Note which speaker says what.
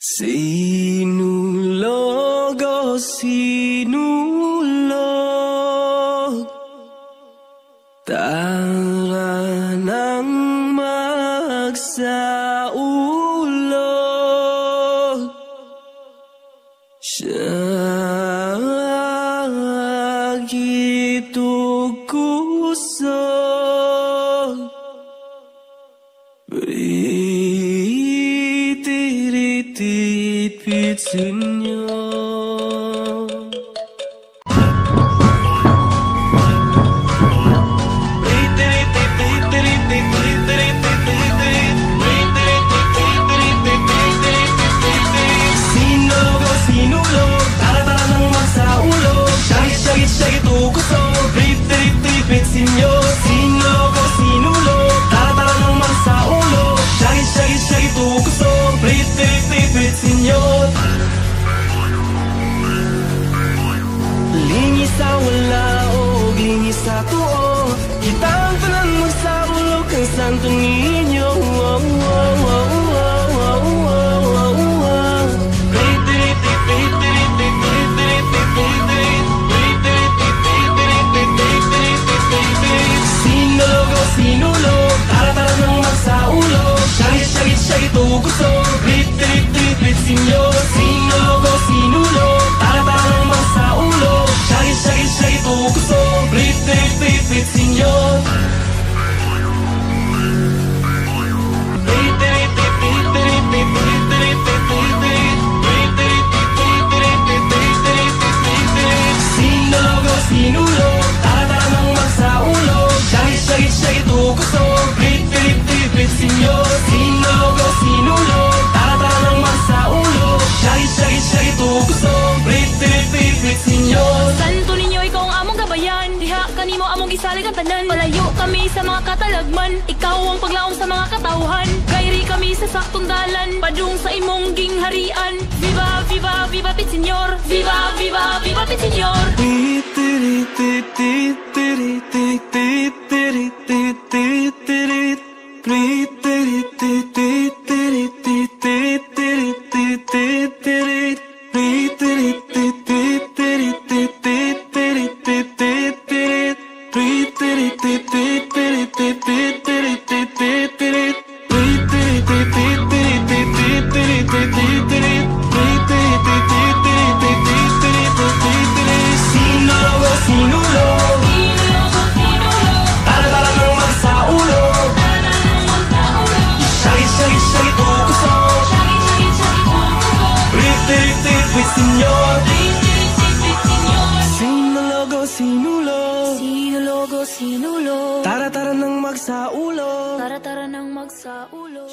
Speaker 1: Sinulog o sinulog, tara nang magsaulog. Sakit kusog, Rit pitsinyo. Sinulog, tara-tara nang magsaulog. Sakit kusog, Rit-rit-rit-pitsinyo. Sinulog o sinulog, tara-tara nang magsaulog. Sakit kusog, Rit-rit-rit-pitsinyo. Lingis sa wala o lingis sa tuo, kitang tanan magsaulog kang santo ninyo. Sinulog, tara-tara nang magsaulog. Sakit kusog, Rit-rit-rit-pitsinyo. Sinulog o sinulog, tara-tara nang magsaulog. Sakit kusog, Rit-rit-rit-pitsinyo. Sinulog o sinulog, tara-tara nang magsaulog. Sakit kusog, Rit-rit-rit-pitsinyo. Sinulog o sinulog, tara-tara nang magsaulog. Sakit kusog, Rit-rit-rit-pitsinyo.
Speaker 2: Santo ninyo, ikaw ang among gabayan. Diha kanimo among gisalig ang tanan. Malayo kami sa mga katalagman, ikaw ang paglaom sa mga katawhan. Kairi kami sa saktong dalan, padung sa imong gingharian. Viva, viva, viva Pitsinyor. Viva, viva, viva Pitsinyor. Sinulog,
Speaker 1: tara-tara nang magsaulog.
Speaker 2: tara-tara nang magsaulog.